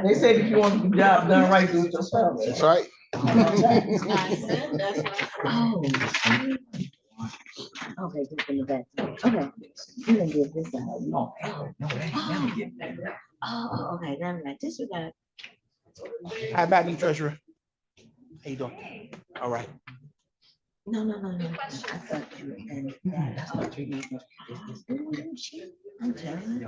They say if you want the job done right, do it yourself. That's right. Oh. Okay, just in the back. Okay. You can give this out. No, never get that. Oh, okay, never mind. Disregard. How about you, treasurer? How you doing? All right. No. I thought you were in that. I thought you were in this. I'm telling you.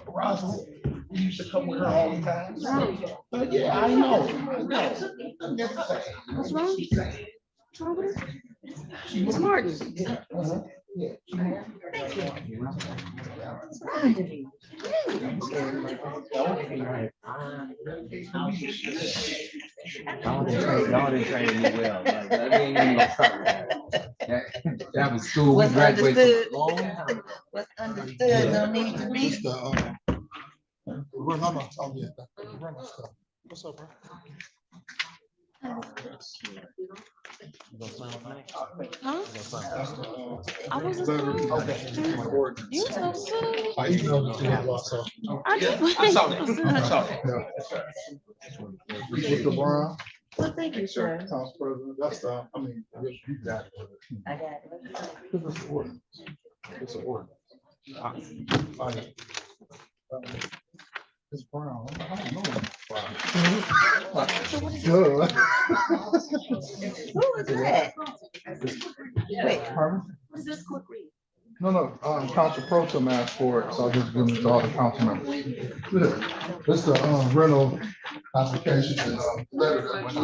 Rosalind, we used to come with her all the time. Yeah, I know. What's wrong? What's wrong with her? It's Martin. Y'all didn't train me well. That ain't even gonna stop that. That was school. We graduated a long time ago. What's understood don't need to be. What's up, bro? Huh? I wasn't supposed. Okay. You were supposed to. I emailed it to you. I did. I saw it. Mr. Brown. Well, thank you, sir. Council President, that's you got it. I got it. It's an ordinance. It's an ordinance. It's Brown. I don't know. Good. Who is that? Wait, what's this quick read? No, Council Pro Tem asked for it, so I'll just give it to all the council members. This is the rental application and letter that went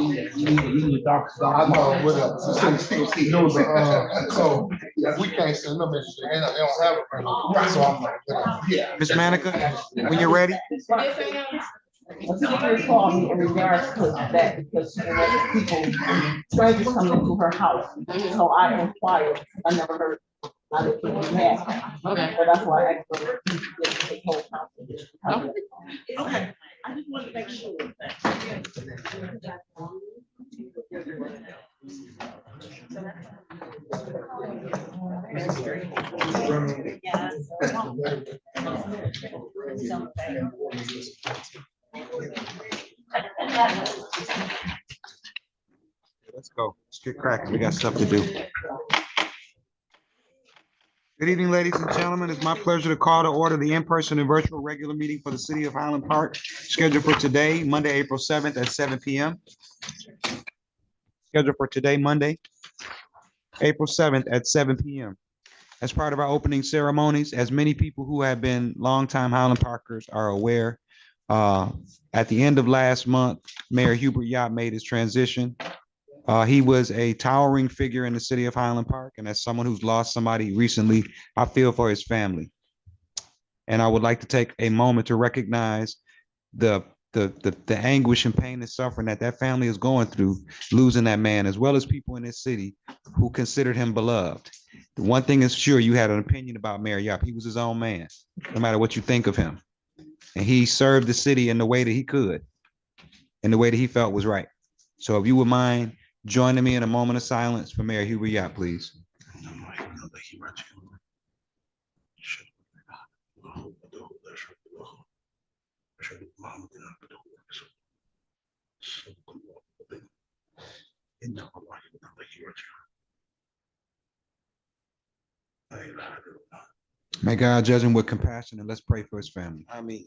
out. I know, with so we can't send them in, they don't have a rental. So I'm like, yeah. Ms. Manica, when you're ready. Somebody called me in regards to that because she had people, strangers coming into her house. So I inquired, I never heard. I didn't think we had. Okay. But that's why I asked for the whole house. Okay. I just wanted to make sure. Let's go. Let's get cracking. We got stuff to do. Good evening, ladies and gentlemen. It's my pleasure to call to order the in-person and virtual regular meeting for the City of Highland Park, scheduled for today, Monday, April 7th at 7 p.m. Scheduled for today, Monday, April 7th at 7 p.m. As part of our opening ceremonies, as many people who have been longtime Highland Parkers are aware, at the end of last month, Mayor Hubert Yap made his transition. He was a towering figure in the city of Highland Park, and as someone who's lost somebody recently, I feel for his family. And I would like to take a moment to recognize the anguish and pain and suffering that family is going through, losing that man, as well as people in this city who considered him beloved. The one thing is sure, you had an opinion about Mayor Yap. He was his own man, no matter what you think of him. And he served the city in the way that he could, in the way that he felt was right. So if you would mind joining me in a moment of silence for Mayor Hubert Yap, please. May God judge him with compassion, and let's pray for his family. I mean,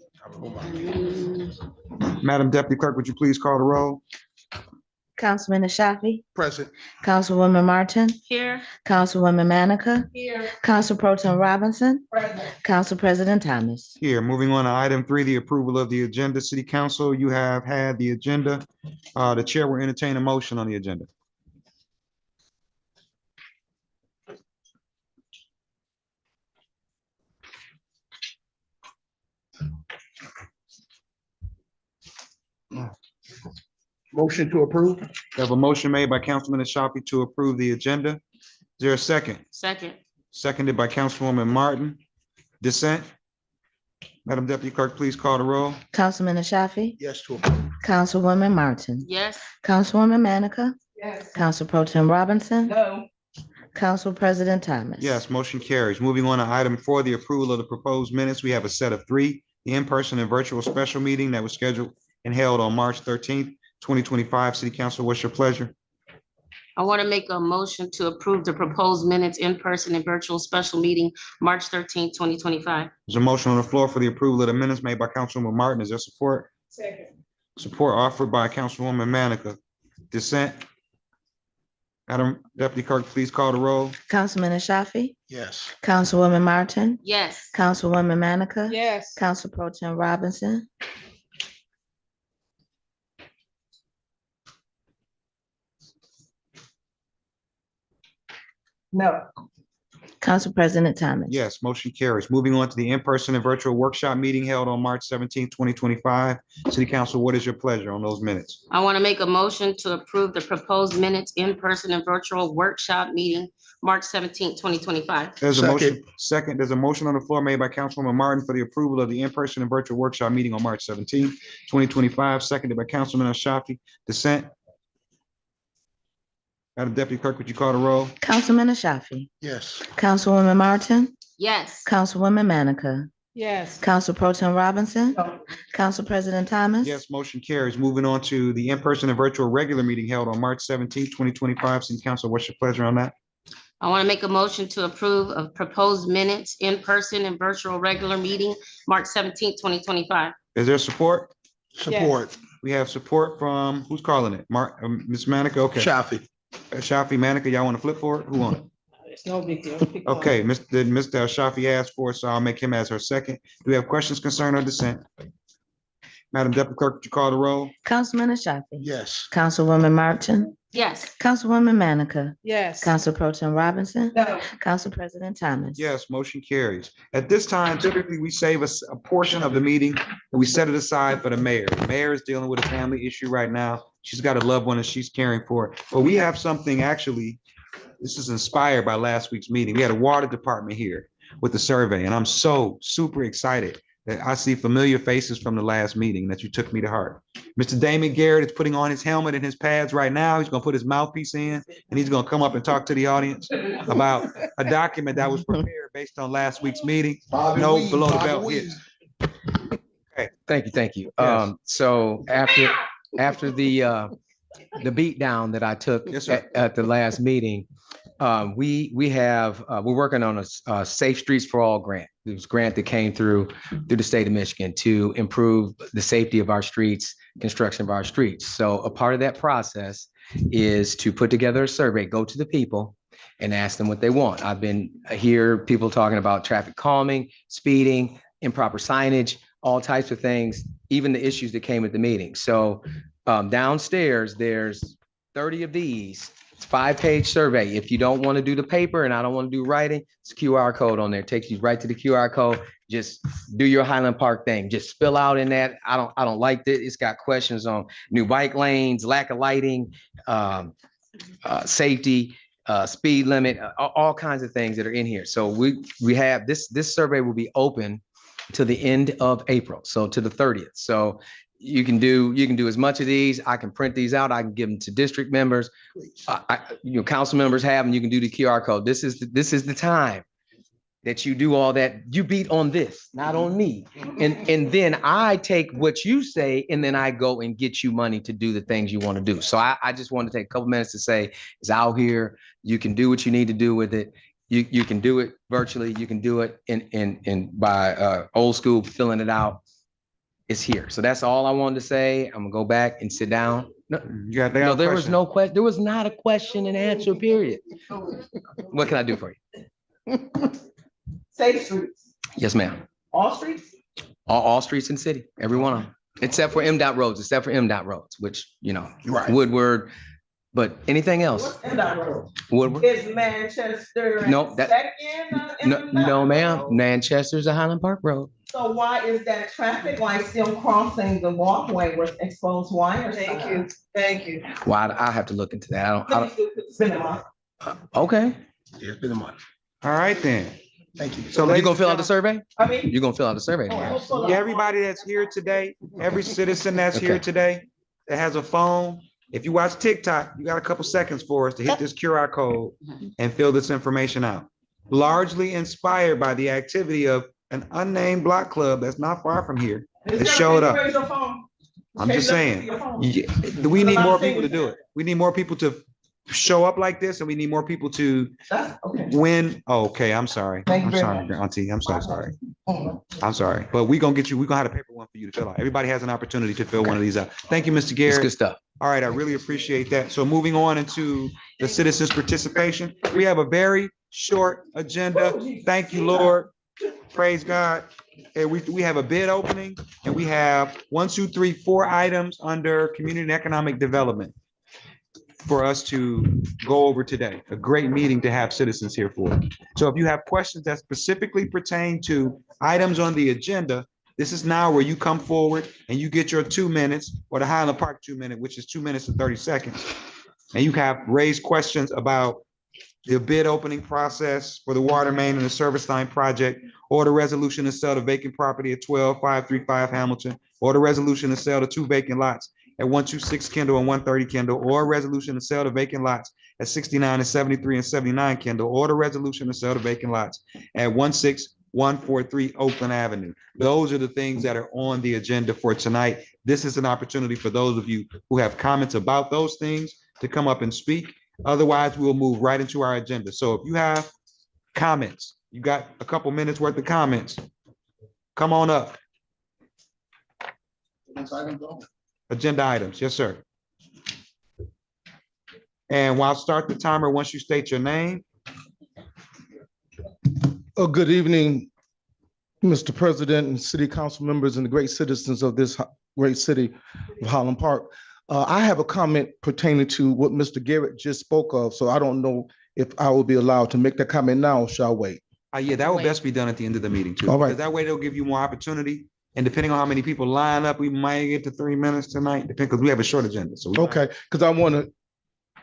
Madam Deputy Clerk, would you please call the roll? Councilman Ashafi, Present. Councilwoman Martin, Here. Councilwoman Manica, Here. Council Pro Tem Robinson, Council President Thomas. Here, moving on to item 3, the approval of the agenda. City Council, you have had the agenda. The chair will entertain a motion on the agenda. Motion to approve? We have a motion made by Councilman Ashafi to approve the agenda. Is there a second? Second. Seconded by Councilwoman Martin. Dissent? Madam Deputy Clerk, please call the roll. Councilman Ashafi, Yes to approve. Councilwoman Martin, Yes. Councilwoman Manica, Yes. Council Pro Tem Robinson, No. Council President Thomas. Yes, motion carries. Moving on to item 4, the approval of the proposed minutes. We have a set of 3, the in-person and virtual special meeting that was scheduled and held on March 13th, 2025. City Council, what's your pleasure? I want to make a motion to approve the proposed minutes in person and virtual special meeting, March 13th, 2025. There's a motion on the floor for the approval of the minutes made by Councilwoman Martin. Is there support? Second. Support offered by Councilwoman Manica. Dissent? Madam Deputy Clerk, please call the roll. Councilman Ashafi, Yes. Councilwoman Martin, Yes. Councilwoman Manica, Yes. Council Pro Tem Robinson, No. Council President Thomas. Yes, motion carries. Moving on to the in-person and virtual workshop meeting held on March 17th, 2025. City Council, what is your pleasure on those minutes? I want to make a motion to approve the proposed minutes in person and virtual workshop meeting, March 17th, 2025. There's a motion, Second. there's a motion on the floor made by Councilwoman Martin for the approval of the in-person and virtual workshop meeting on March 17th, 2025, seconded by Councilman Ashafi. Dissent? Madam Deputy Clerk, would you call the roll? Councilman Ashafi, Yes. Councilwoman Martin, Yes. Councilwoman Manica, Yes. Council Pro Tem Robinson, No. Council President Thomas. Yes, motion carries. Moving on to the in-person and virtual regular meeting held on March 17th, 2025. City Council, what's your pleasure on that? I want to make a motion to approve of proposed minutes in person and virtual regular meeting, March 17th, 2025. Is there support? Support. We have support from, who's calling it? Ms. Manica, okay. Shafi. Shafi, Manica, y'all want to flip for it? Who want it? It's no big deal. Pick one. Okay, Mr. Shafi asked for it, so I'll make him as her second. Do we have questions, concern, or dissent? Madam Deputy Clerk, would you call the roll? Councilman Ashafi, Yes. Councilwoman Martin, Yes. Councilwoman Manica, Yes. Council Pro Tem Robinson, No. Council President Thomas. Yes, motion carries. At this time, typically, we save us a portion of the meeting and we set it aside for the mayor. The mayor is dealing with a family issue right now. She's got a loved one that she's caring for. But we have something actually, this is inspired by last week's meeting. We had a water department here with the survey, and I'm so super excited that I see familiar faces from the last meeting that you took me to heart. Mr. Damon Garrett is putting on his helmet and his pads right now. He's gonna put his mouthpiece in, and he's gonna come up and talk to the audience about a document that was prepared based on last week's meeting. No below the belt hits. Thank you. Yes. So after the beat down that I took Yes, sir. at the last meeting, we're working on a Safe Streets for All grant. It was a grant that came through the state of Michigan to improve the safety of our streets, construction of our streets. So a part of that process is to put together a survey, go to the people and ask them what they want. I've been hear people talking about traffic calming, speeding, improper signage, all types of things, even the issues that came at the meeting. So downstairs, there's 30 of these. It's a 5-page survey. If you don't want to do the paper and I don't want to do writing, it's a QR code on there. It takes you right to the QR code. Just do your Highland Park thing. Just fill out in that. I don't like that. It's got questions on new bike lanes, lack of lighting, safety, speed limit, all kinds of things that are in here. So we have this survey will be open to the end of April, so to the 30th. So you can do as much of these. I can print these out. I can give them to district members. Council members have them. You can do the QR code. This is the time that you do all that. You beat on this, not on me. And then I take what you say and then I go and get you money to do the things you want to do. So I just want to take a couple minutes to say it's out here. You can do what you need to do with it. You can do it virtually. You can do it in by old school, filling it out. It's here. So that's all I wanted to say. I'm gonna go back and sit down. No, there was no question. There was not a question and answer period. What can I do for you? Safe streets. Yes, ma'am. All streets? All streets in the city, every one of them, except for MDOT roads, which, Right. Woodward, but anything else? What's MDOT road? Woodward? Is Manchester? No, that- Second? No, ma'am. Manchester's a Highland Park Road. So why is that traffic light still crossing the walkway with exposed wires? Thank you. Well, I have to look into that. It's been a month. Okay. Yeah, it's been a month. All right then. Thank you. So You ladies gonna and fill out the gentlemen, survey? I mean. You gonna fill out the survey? Oh, I then? hope so. yeah, everybody that's here today, every citizen that's here Okay. today that has a phone, if you watch TikTok, you got a couple seconds for us to hit this QR code and fill this information out. Largely inspired by the activity of an unnamed block club that's not far from here. It showed up. Raise your phone. I'm just saying, Your phone. yeah, we need more people to do it. We need more people to show up like this, and we need more people to That's okay. win. Oh, okay, I'm sorry. Thank you I'm very sorry, much. Auntie. I'm so sorry. I'm sorry, but we're gonna have a paper one for you to fill out. Everybody has an opportunity to fill one of these out. Thank you, Mr. It's Garrett. good stuff. All right, I really appreciate that. So moving on into the citizens' participation, we have a very short agenda. Thank you, Lord. Praise God. And we have a bid opening, and we have 4 items under community and economic development for us to go over today. A great meeting to have citizens here for. So if you have questions that specifically pertain to items on the agenda, this is now where you come forward and you get your 2 minutes, or the Highland Park 2 minute, which is 2 minutes and 30 seconds. And you have raised questions about the bid opening process for the water main and the service line project, or the resolution to sell the vacant property at 12535 Hamilton, or the resolution to sell the 2 vacant lots at 126 Kendall and 130 Kendall, or a resolution to sell the vacant lots at 69 and 73 and 79 Kendall, or the resolution to sell the vacant lots at 16143 Oakland Avenue. Those are the things that are on the agenda for tonight. This is an opportunity for those of you who have comments about those things to come up and speak. Otherwise, we'll move right into our agenda. So if you have comments, you got a couple minutes worth of comments, come on up. Agenda items, yes, sir. And I'll start the timer once you state your name. Oh, good evening, Mr. President and city council members and the great citizens of this great city of Highland Park. I have a comment pertaining to what Mr. Garrett just spoke of, so I don't know if I will be allowed to make that comment now, or shall I wait? Yeah, that will best be done at the end of the meeting too. All right. Because that way they'll give you more opportunity. And depending on how many people line up, we might get to 3 minutes tonight, because we have a short agenda. So Okay, because I want to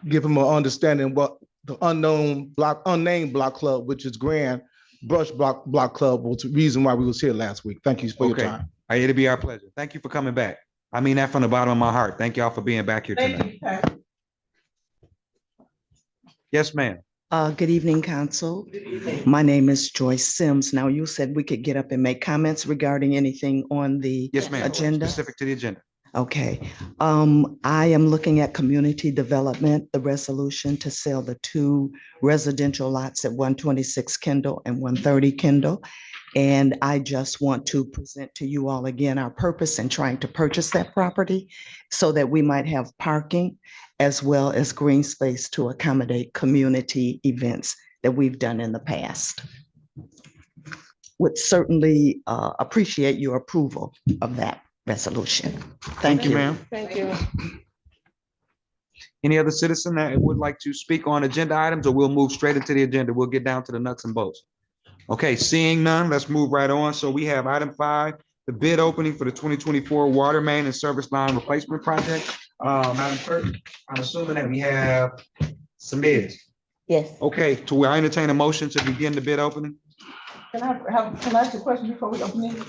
give him an understanding what the unnamed block club, which is Grand Brush Block Club, was the reason why we was here last week. Thank you for your Okay. time. It'll be our pleasure. Thank you for coming back. I mean that from the bottom of my heart. Thank y'all for being back here tonight. Thank you, Pat. Yes, ma'am. Good evening, council. My name is Joyce Sims. Now, you said we could get up and make comments regarding anything on the Yes, ma'am. agenda? Specific to the agenda. Okay. I am looking at community development, the resolution to sell the 2 residential lots at 126 Kendall and 130 Kendall. And I just want to present to you all again our purpose in trying to purchase that property so that we might have parking as well as green space to accommodate community events that we've done in the past. Would certainly appreciate your approval of that resolution. Thank you. Ma'am. Thank you. Any other citizen that would like to speak on agenda items, or we'll move straight into the agenda? We'll get down to the nuts and bolts. Okay, seeing none, let's move right on. So we have item 5, the bid opening for the 2024 water main and service line replacement project. Madam Clerk, I'm assuming that we have some bids. Yes. Okay, to where I entertain a motion to begin the bid opening. Can I ask a question before we open it?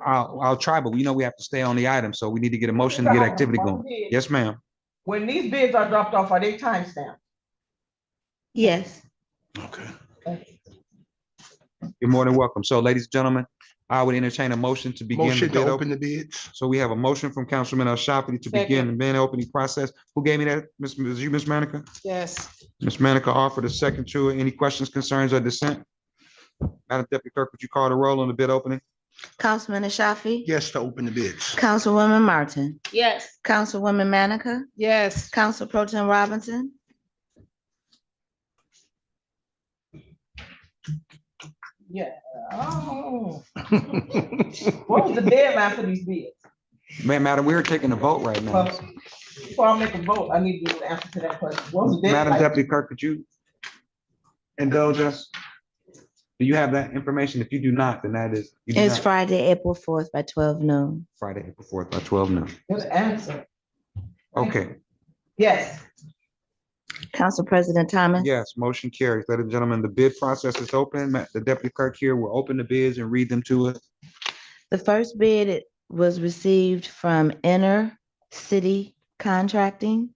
I'll try, but we know we have to stay on the item, so we need to get a motion to get activity going. Yes, ma'am. When these bids are dropped off, are they timestamped? Yes. Okay. You're more than welcome. So, ladies and gentlemen, I would entertain a motion to begin the Motion bid to opening. open the bids. So we have a motion from Councilman El Shafi to begin the bid opening process. Who gave me that? Ms. Manica? Yes. Ms. Manica offered a second to it. Any questions, concerns, or dissent? Madam Deputy Clerk, would you call the roll on the bid opening? Councilman Ashafi? Yes, to open the bids. Councilwoman Martin? Yes. Councilwoman Manica? Yes. Council Pro Tem Robinson? Yeah. Oh. What was the deadline for these bids? Madam, we're taking a vote right now. Well, before I make a vote, I need you to answer to that question. What was the Madam deadline? Deputy Clerk, could you indulge us? Do you have that information? If you do not, then that is. You do It's not? Friday, April 4th by 12 noon. Friday, April 4th by 12 noon. Good answer. Okay, Yes. Council President Thomas. yes, motion carries. Ladies and gentlemen, the bid process is open. The deputy clerk here will open the bids and read them to us. The first bid was received from Inner City Contracting.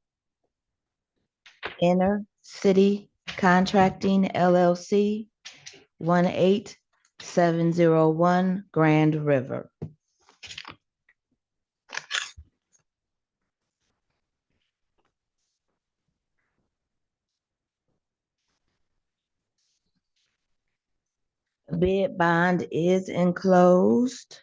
Inner City Contracting LLC, 18701 Grand River. Bid bond is enclosed.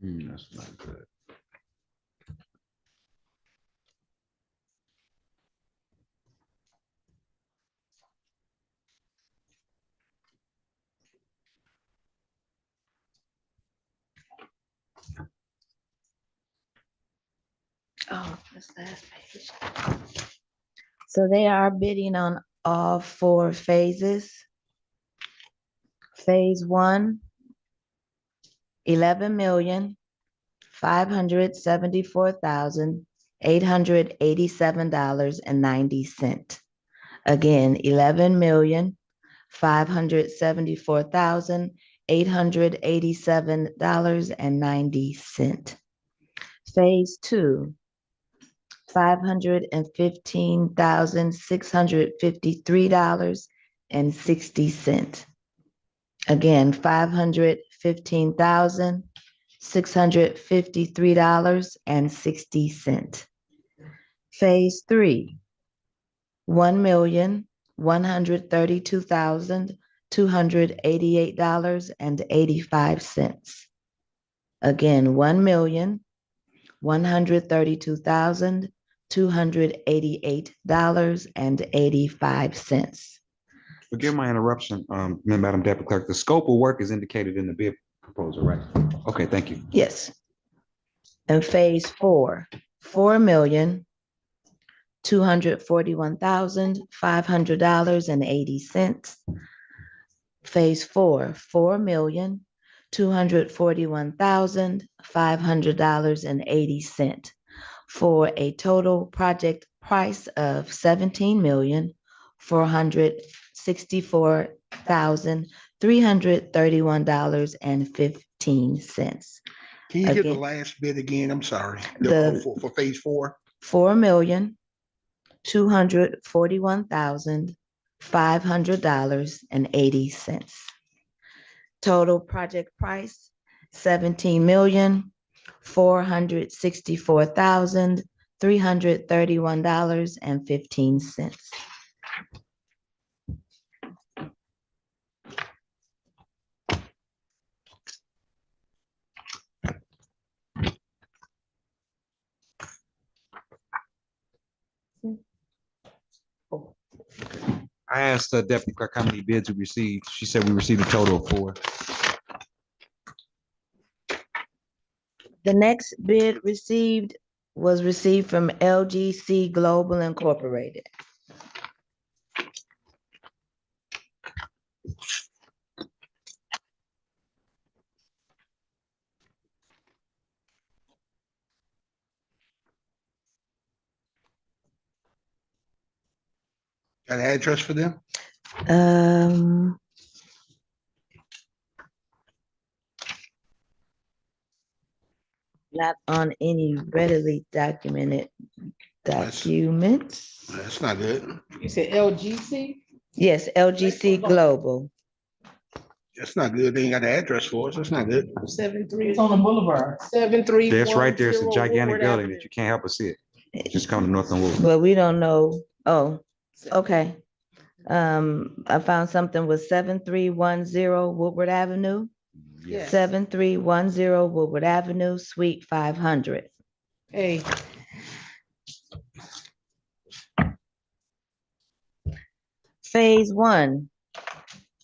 That's not good. Oh, this last page. So they are bidding on all 4 phases. Phase 1, $11,574,887.90. Again, $11,574,887.90. Phase 2, $515,653.60. Again, $515,653.60. Phase 3, $1,132,288.85. Again, $1,132,288.85. Forgive my interruption, Madam Deputy Clerk. The scope of work is indicated in the bid proposal, right? Okay, thank you. Yes. And phase 4, $4,241,500.80. Phase 4, $4,241,500.80, for a total project price of $17,464,331.15. Can you hit the Again. last bid again? I'm sorry. The- For phase 4? $4,241,500.80. Total project price, $17,464,331.15. I asked the Deputy Clerk how many bids we received. She said we received a total of 4. The next bid was received from LGC Global Incorporated. Got an address for them? Um, not on any readily documented documents. That's not good. You said LGC? Yes, LGC Global. That's not good. They ain't got the address for us. That's not good. 73. It's on the boulevard. 73. That's right there. It's a gigantic building that you can't help but see it. Just come to Northland Woodward. But we don't know. Oh, okay. I found something with 7310 Woodward Avenue. Yes. 7310 Woodward Avenue, Suite 500. Hey, Phase one,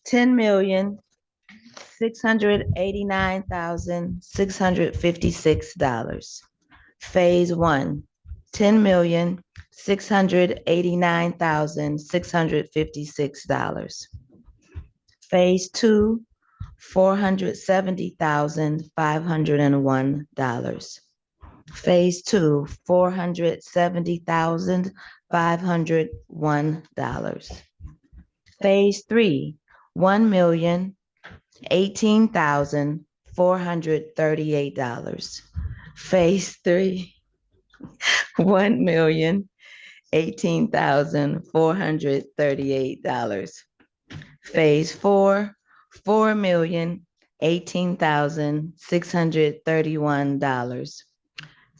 $10,689,656. Phase one, $10,689,656. Phase two, $470,501. Phase two, $470,501. Phase three, $1,018,438. Phase three, $1,018,438. Phase four, $4,018,631.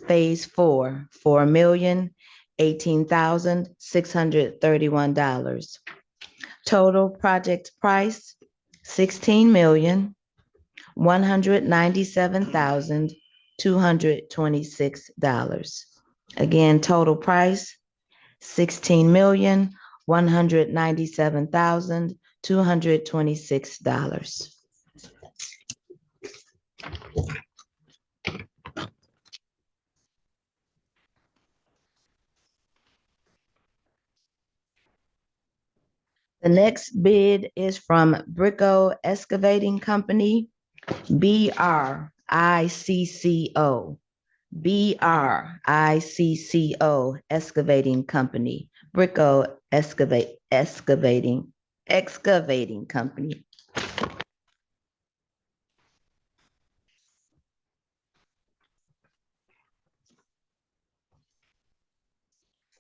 Phase four, $4,018,631. Total project price, $16,197,226. Again, total price, $16,197,226. The next bid is from Bricko Excavating Company, BRICCO. BRICCO Excavating Company, Bricko Excavating Company.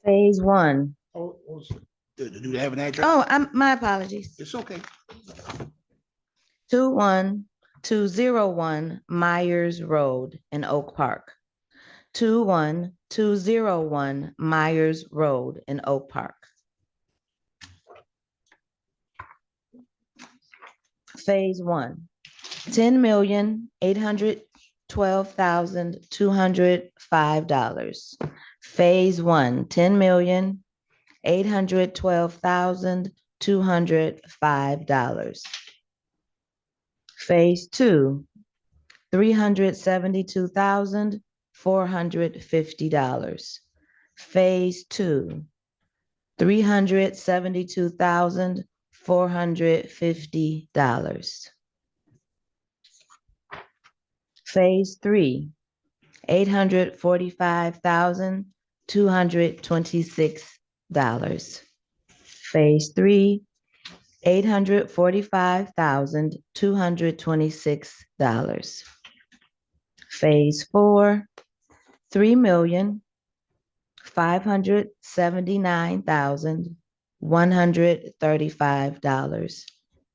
Phase one. Do they have an address? Oh, my apologies. It's okay. 21201 Myers Road in Oak Park. 21201 Myers Road in Oak Park. Phase one, $10,812,205. Phase one, $10,812,205. Phase two, $372,450. Phase two, $372,450. Phase three, $845,226. Phase three, $845,226. Phase four, $3,579,135.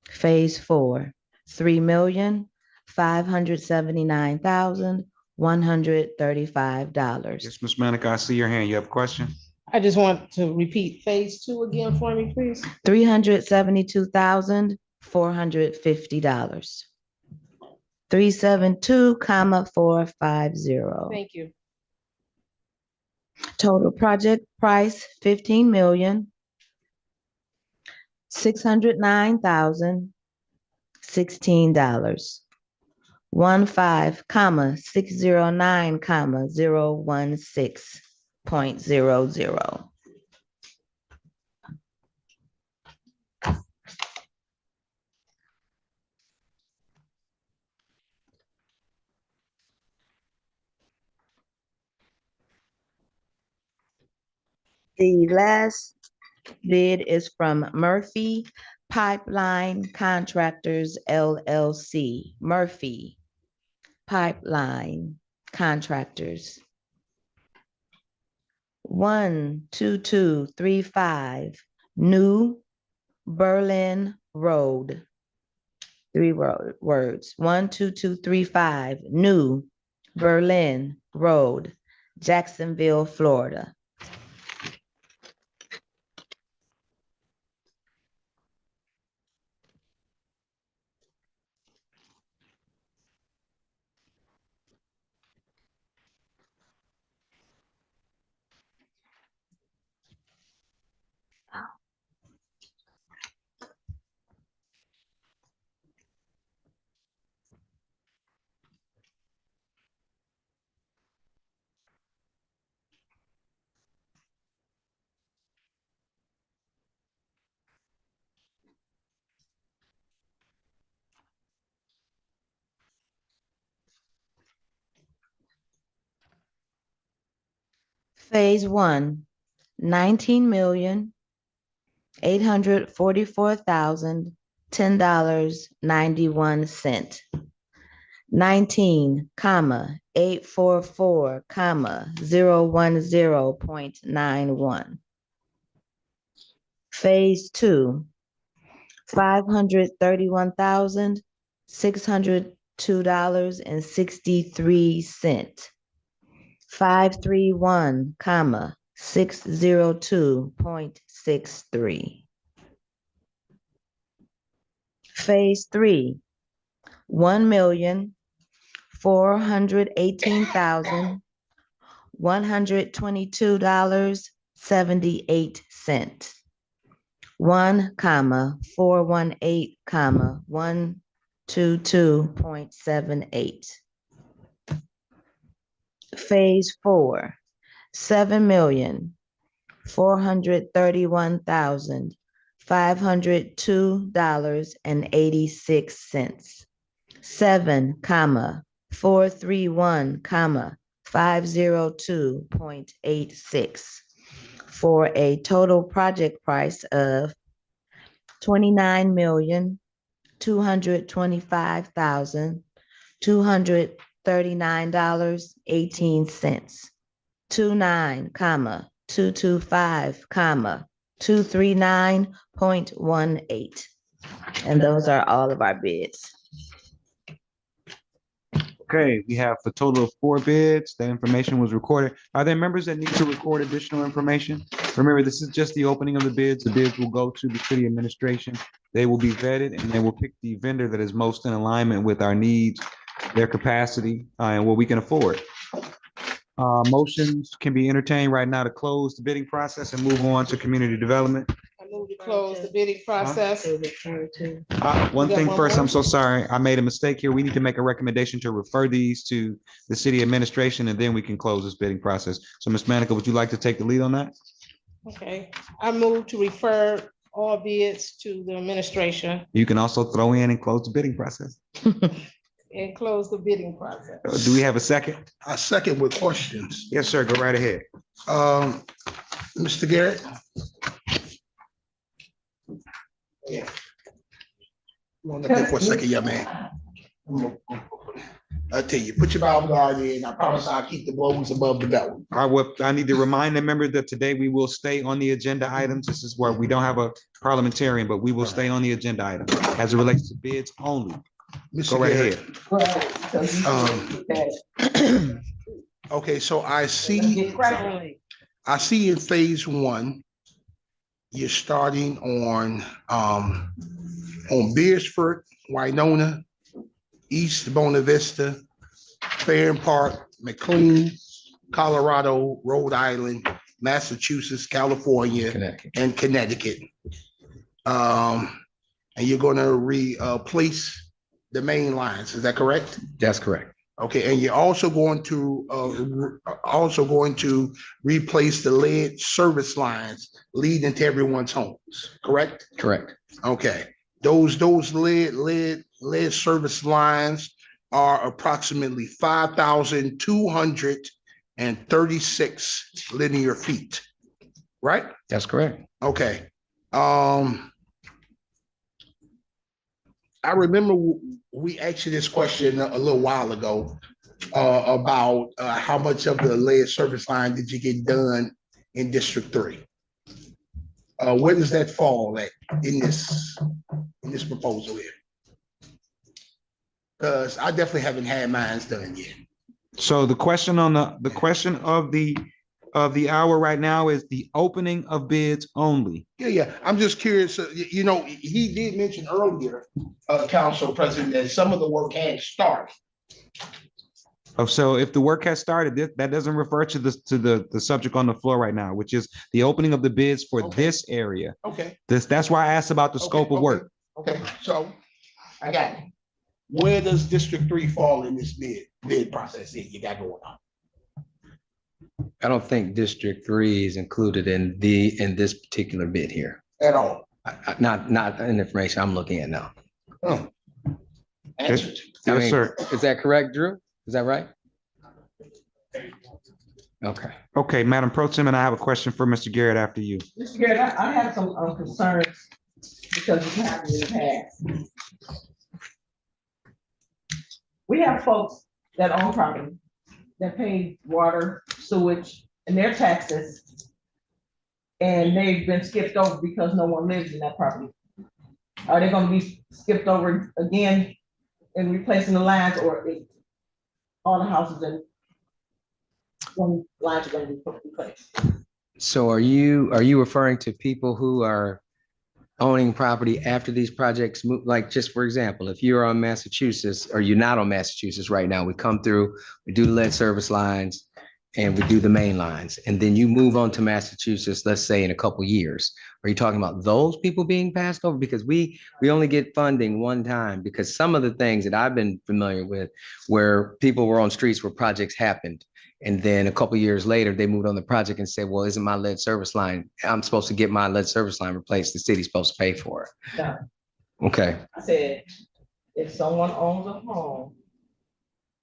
Phase four, $3,579,135. Yes, Ms. Manica, I see your hand. You have a question? I just want to repeat phase two again for me, please. $372,450. 372,450. Thank you. Total project price, $15,609,016. 15,609,016.00. The last Bid is from Murphy Pipeline Contractors LLC. Murphy Pipeline Contractors. 12235 New Berlin Road. Three words. 12235 New Berlin Road, Jacksonville, Florida. Phase 1, $19,844,010.91. 19,844,010.91. Phase 2, $531,602.63. 531,602.63. Phase 3, $1,418,122.78. 1,418,122.78. Phase 4, $7,431,502.86. 7,431,502.86 for a total project price of $29,225,239.18. 239,225,239.18. And those are all of our bids. Okay, we have a total of 4 bids. That information was recorded. Are there members that need to record additional information? Remember, this is just the opening of the bids. The bids will go to the city administration. They will be vetted and they will pick the vendor that is most in alignment with our needs, their capacity, and what we can afford. Motions can be entertained right now to close the bidding process and move on to community development. I move to close the bidding process. One You got thing one first, more? I'm so sorry. I made a mistake here. We need to make a recommendation to refer these to the city administration and then we can close this bidding process. So Ms. Manica, would you like to take the lead on that? Okay, I move to refer all bids to the administration You can also throw in and close the bidding process. and close the bidding process. Do we have a second? I second with questions. Yes, sir. Go right ahead. Mr. Garrett? Yeah. Hold up there for a second, young man. I tell you, put your Bible guard in. I promise I'll keep the blows above the belt. I need to remind the members that today we will stay on the agenda items. This is where we don't have a parliamentarian, but we will stay on the agenda item as it relates to bids only. Mr. Go right Garrett, ahead. Okay, so I see in phase 1, you're starting on Beersford, Winona, East Bona Vista, Fair Park, McLean, Colorado, Rhode Island, Massachusetts, California, Connecticut. and Connecticut. And you're gonna replace the main lines, is that correct? That's correct. Okay, and you're also going to replace the lead service lines leading to everyone's homes, correct? Correct. Okay, those lead service lines are approximately 5,236 linear feet. right? That's correct. Okay. I remember we asked you this question a little while ago about how much of the lead service line did you get done in District 3? Where does that fall at in this proposal here? Because I definitely haven't had mine done yet. So the question on the question of the hour right now is the opening of bids only. Yeah. I'm just curious. You know, he did mention earlier, Council President, that some of the work had started. Oh, so if the work has started, that doesn't refer to the subject on the floor right now, which is the opening of the bids for Okay. this area. Okay. That's why I asked about the scope of work. Okay, so I got it. Where does District 3 fall in this bid process that you got going on? I don't think District 3 is included in this particular bid here. At all? Not in information I'm looking at now. Oh. Yes, I mean, sir. Is that correct, Drew? Is that right? Okay. Okay, Madam Pro Tem, and I have a question for Mr. Garrett after you. Mr. Garrett, I have some concerns because it's happened in the past. We have folks that own property, that pay water, sewage, and their taxes. And they've been skipped over because no one lives in that property. Are they gonna be skipped over again in replacing the lines, or all the houses in one lines are gonna be replaced? So are you referring to people who are owning property after these projects move? Like, just for example, if you're on Massachusetts, or you're not on Massachusetts right now, we come through, we do the lead service lines and we do the main lines, and then you move on to Massachusetts, let's say in a couple years. Are you talking about those people being passed over? Because we only get funding one time, because some of the things that I've been familiar with where people were on streets where projects happened, and then a couple years later, they moved on the project and said, well, isn't my lead service line, I'm supposed to get my lead service line replaced. The city's supposed to pay for it. No. Okay. I said, if someone owns a home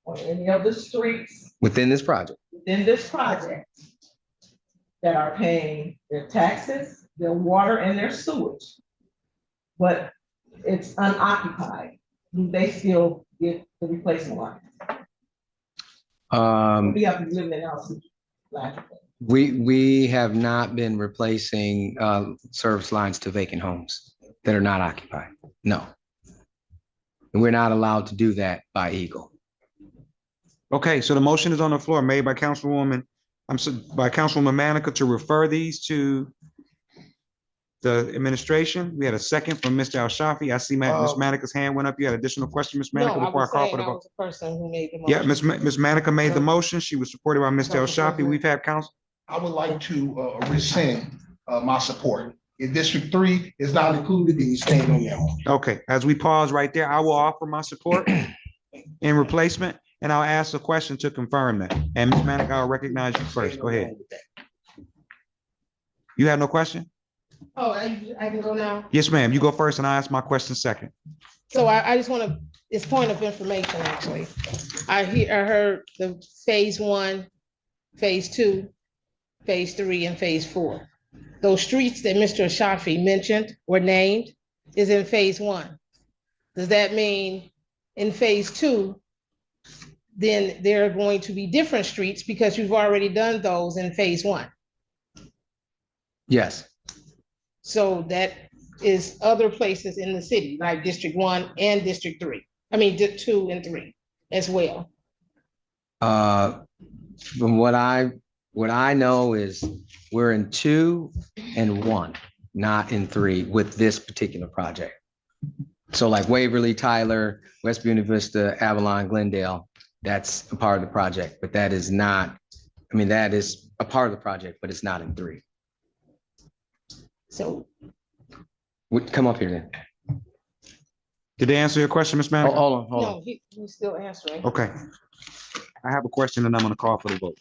on any of the streets Within this project. within this project that are paying their taxes, their water, and their sewage, but it's unoccupied, do they still get the replacement line? We have to live in houses. We have not been replacing service lines to vacant homes that are not occupied. No. And we're not allowed to do that by Eagle. Okay, so the motion is on the floor made by Councilwoman Manica to refer these to the administration. We had a second from Mr. Al Shafi. I see Ms. Manica's hand went up. You had additional question, Ms. Manica, No, I before I was call saying for the I vote? was the person who made the Yeah, motion. Ms. Manica made the motion. She was supported by Mr. Al Shafi. We've had council. I would like to rescind my support. If District 3 is not included, then you stand on your own. Okay, as we pause right there, I will offer my support in replacement, and I'll ask a question to confirm that. And Ms. Manica, I'll recognize you first. Go ahead. You have no question? Oh, I can go now? Yes, ma'am. You go first, and I'll ask my question second. So I just want to, it's point of information, actually. I heard the phase 1, phase 2, phase 3, and phase 4. Those streets that Mr. Shafi mentioned or named is in phase 1. Does that mean in phase 2, then there are going to be different streets because you've already done those in phase 1? Yes. So that is other places in the city, like District 1 and District 3. I mean, 2 and 3 as well. From what I know is we're in 2 and 1, not in 3 with this particular project. So like Waverly, Tyler, West Buena Vista, Avalon, Glendale, that's a part of the project, but that is not, I mean, that is a part of the project, but it's not in 3. So Come up here then. Did they answer your question, Ms. Manica? Hold on. no, he's still answering. Okay. I have a question, and I'm going to call for the vote.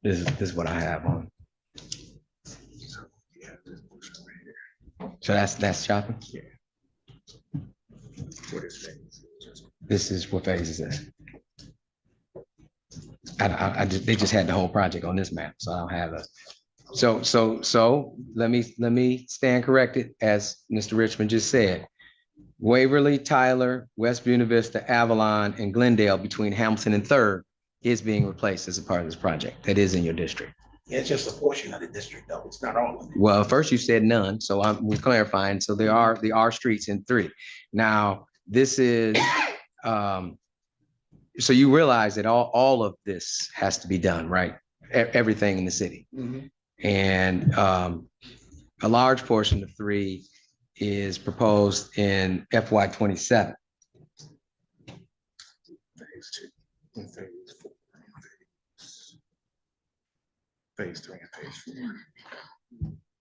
This is what I have on. So that's shopping? Yeah. What is phase? This is what phase is this? They just had the whole project on this map, so I don't have a So let me stand corrected, as Mr. Richmond just said. Waverly, Tyler, West Buena Vista, Avalon, and Glendale between Hamilton and Third is being replaced as a part of this project. That is in your district. Yeah, it's just a portion of the district though. It's not all of it. Well, first you said none, so we're clarifying. So there are streets in 3. Now, this is, so you realize that all of this has to be done, right? Everything in the city. Mhm. And a large portion of 3 is proposed in FY 27. Phase 2 and phase 4. Phase 3 and phase 4.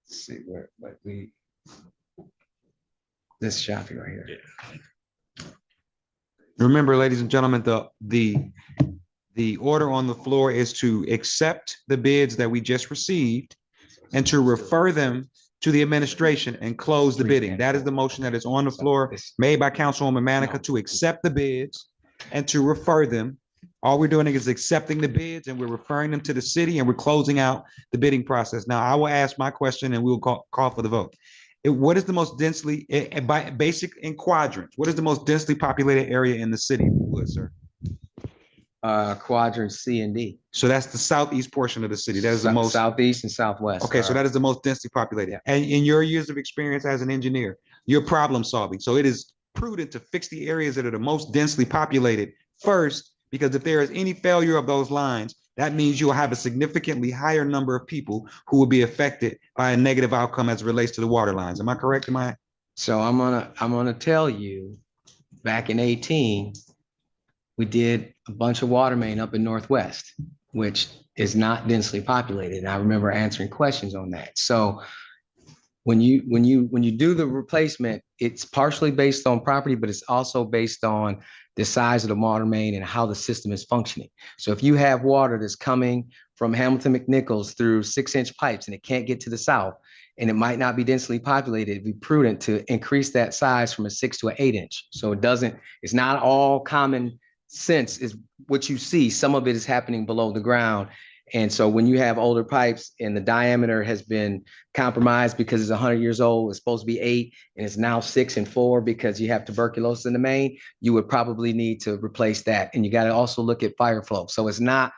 Let's see what this shopping right here. Remember, ladies and gentlemen, the order on the floor is to accept the bids that we just received and to refer them to the administration and close the bidding. That is the motion that is on the floor, made by Councilwoman Manica, to accept the bids and to refer them. All we're doing is accepting the bids and we're referring them to the city and we're closing out the bidding process. Now, I will ask my question and we'll call for the vote. What is the most densely, by basic in quadrants, what is the most densely populated area in the city, sir? Quadrant C and D. So that's the southeast portion of the city. That is the most. Southeast and southwest. Okay, so that is the most densely populated. And in your years of experience as an engineer, you're problem solving. So it is prudent to fix the areas that are the most densely populated first, because if there is any failure of those lines, that means you will have a significantly higher number of people who will be affected by a negative outcome as it relates to the water lines. Am I correct? So I'm gonna tell you, back in 18, we did a bunch of water main up in Northwest, which is not densely populated. And I remember answering questions on that. So when you do the replacement, it's partially based on property, but it's also based on the size of the water main and how the system is functioning. So if you have water that's coming from Hamilton McNichols through 6-inch pipes and it can't get to the south, and it might not be densely populated, it'd be prudent to increase that size from a 6 to an 8-inch. So it's not all common sense is what you see. Some of it is happening below the ground. And so when you have older pipes and the diameter has been compromised because it's 100 years old, it's supposed to be 8 and it's now 6 and 4 because you have tuberculosis in the main, you would probably need to replace that. And you got to also look at fire flow. So it's not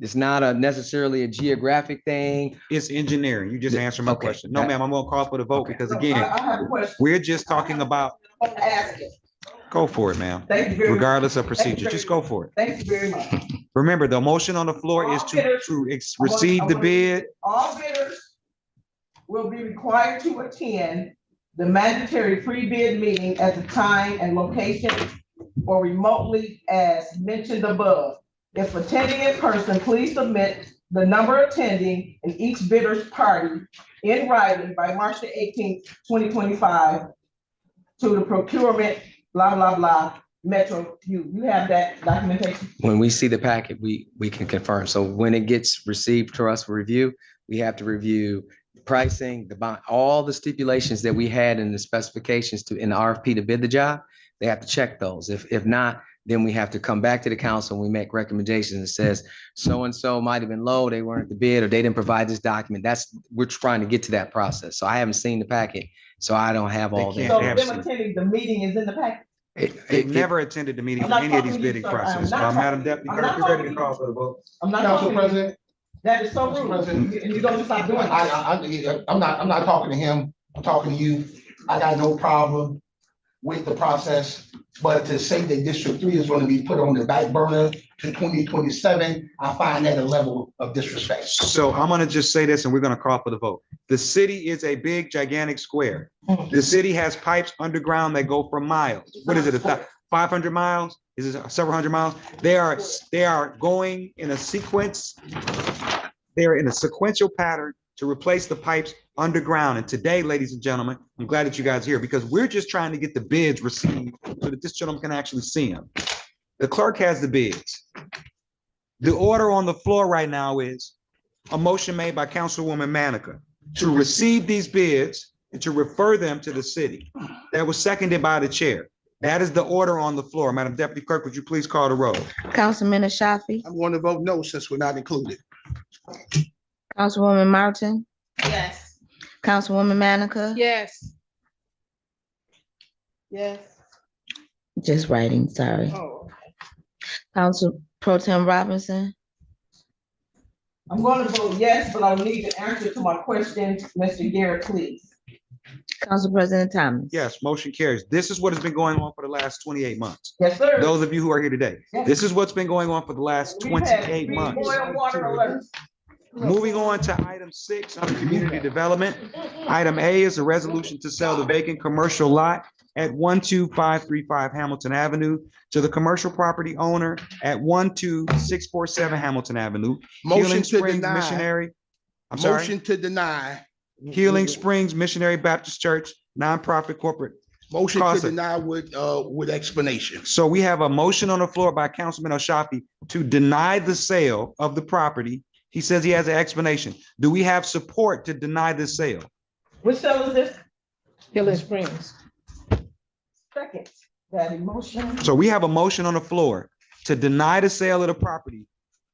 necessarily a geographic thing. It's engineering. You just answered my question. No, ma'am, I'm gonna call for the vote because again, I have a question. we're just talking about. I'm gonna ask it. Go for it, ma'am. Thank you very much. Regardless of Thank you procedure, very just go for it. Thank you very much. Remember, the motion on the floor is to receive the bid. All bidders will be required to attend the mandatory pre-bid meeting at the time and location or remotely as mentioned above. If attending in person, please submit the number attending in each bidder's party in writing by March the 18th, 2025 to the procurement, blah, blah, blah, Metro. You have that documentation? When we see the packet, we can confirm. So when it gets received to us for review, we have to review the pricing, the bond, all the stipulations that we had in the specifications in the RFP to bid the job. They have to check those. If not, then we have to come back to the council and we make recommendations that says so-and-so might have been low, they weren't at the bid, or they didn't provide this document. We're trying to get to that process. So I haven't seen the packet, so I don't have all that. So them attending the meeting is in the packet? They've never attended the meeting for any of these bidding processes. Madam Deputy Clerk, you're ready to call for the vote. I'm not Council talking, President, that is so rude, and you don't stop doing it. I'm not talking to him, I'm talking to you. I got no problem with the process, but to say that District 3 is going to be put on the back burner to 2027, I find that a level of disrespect. So I'm gonna just say this and we're gonna call for the vote. The city is a big gigantic square. The city has pipes underground that go for miles. What is it, 500 miles? Is it several hundred miles? They are going in a sequence. They're in a sequential pattern to replace the pipes underground. And today, ladies and gentlemen, I'm glad that you guys are here because we're just trying to get the bids received so that this gentleman can actually see them. The clerk has the bids. The order on the floor right now is a motion made by Councilwoman Manica to receive these bids and to refer them to the city. That was seconded by the chair. That is the order on the floor. Madam Deputy Clerk, would you please call the roll? Councilman Ashafi, I'm going to vote no since we're not included. Councilwoman Martin, Yes. Councilwoman Manica. Yes. Yes. Just writing, sorry. Oh. Council Pro Tem Robinson, I'm going to vote yes, but I'll need an answer to my question, Mr. Garrett, please. Council President Thomas. Yes, motion carries. This is what has been going on for the last 28 months. Yes, sir. Those of you who are here today, this is what's been going on for the last 28 months. Boil water alerts. Moving on to item 6 under community development. Item A is a resolution to sell the vacant commercial lot at 12535 Hamilton Avenue to the commercial property owner at 12647 Hamilton Avenue. Motion Healing to Springs deny. Missionary. I'm sorry. Motion to deny. Healing Springs Missionary Baptist Church, nonprofit corporate. Motion to Cause it. deny with explanation. So we have a motion on the floor by Councilman El Shafi to deny the sale of the property. He says he has an explanation. Do we have support to deny this sale? Which cell is this? Highland Springs. Second, that emotion. So we have a motion on the floor to deny the sale of the property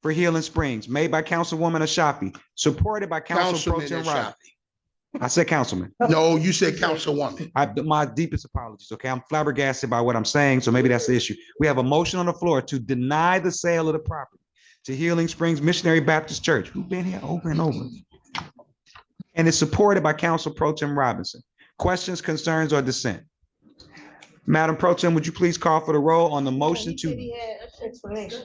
for Healing Springs, made by Councilwoman Ashafi, supported by Council Pro Councilman Tem Robinson. Ashafi. I said councilman. No, you said councilwoman. My deepest apologies, okay? I'm flabbergasted by what I'm saying, so maybe that's the issue. We have a motion on the floor to deny the sale of the property to Healing Springs Missionary Baptist Church, who've been here over and over. And it's supported by Council Pro Tem Robinson. Questions, concerns, or dissent? Madam Pro Tem, would you please call for the roll on the motion He said to, he had explanation.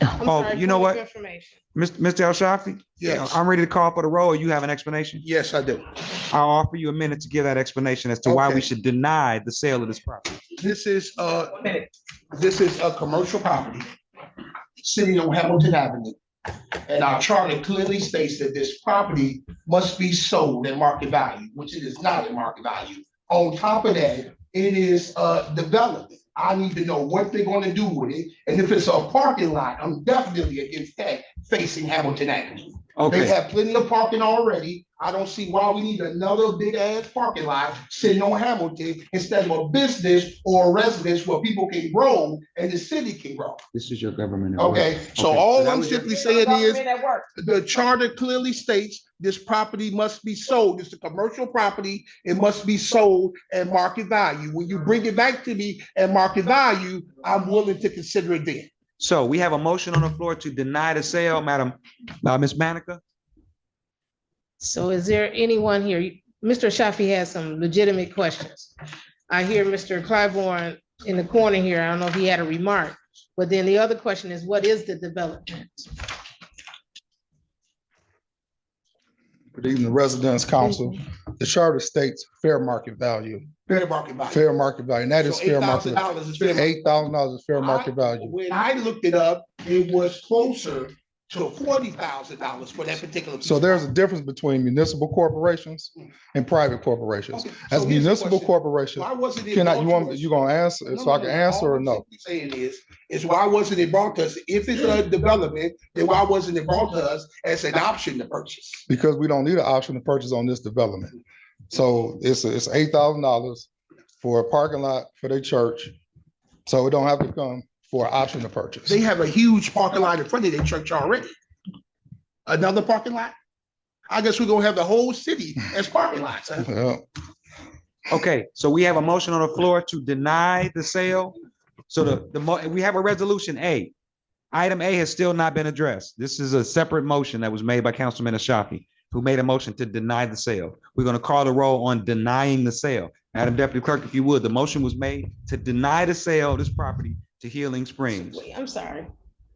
Oh, you know what? Information. Mr. El Shafi? Yes. I'm ready to call for the roll. You have an explanation? Yes, I do. I'll offer you a minute to give that explanation as to why we Okay. should deny the sale of this property. This is a commercial property sitting on Hamilton Avenue. And our charter clearly states that this property must be sold at market value, which it is not at market value. On top of that, it is development. I need to know what they're gonna do with it. And if it's a parking lot, I'm definitely against that facing Hamilton Avenue. They Okay, have plenty of parking already. I don't see why we need another big ass parking lot sitting on Hamilton instead of a business or a residence where people can grow and the city can grow. this is your government. at work. Okay, so Okay. all That I'm was your- simply saying is, Government at work. the charter clearly states this property must be sold. It's a commercial property. It must be sold at market value. When you bring it back to me at market value, I'm willing to consider it then. So we have a motion on the floor to deny the sale, Madam, Ms. Manica. So is there anyone here? Mr. Shafi has some legitimate questions. I hear Mr. Clyburn in the corner here. I don't know if he had a remark. But then the other question is, what is the development? Good evening, the Residents Council. The charter states fair market value, Fair market value. fair market value, and that is So fair market. $8,000 is fair. $8,000 is fair market value. When I looked it up, it was closer to $40,000 for that particular. piece So of there's a property. difference between municipal corporations and private corporations. Okay, As so here's the municipal question. corporations, Why wasn't it? you brought to us? gonna answer, so I can answer All or I'm no? simply saying is why wasn't it brought to us? If it's a development, then why wasn't it brought to us as an option to purchase? Because we don't need an option to purchase on this development. So it's $8,000 for a parking lot for their church. So it don't have to come for an option to purchase. They have a huge parking lot in front of their church already. Another parking lot? I guess we're gonna have the whole city as parking lots, huh? Yeah. Okay, so we have a motion on the floor to deny the sale. So we have a resolution A. Item A has still not been addressed. This is a separate motion that was made by Councilman Ashafi, who made a motion to deny the sale. We're gonna call the roll on denying the sale. Madam Deputy Clerk, if you would, the motion was made to deny the sale of this property to Healing Springs. Wait, I'm sorry.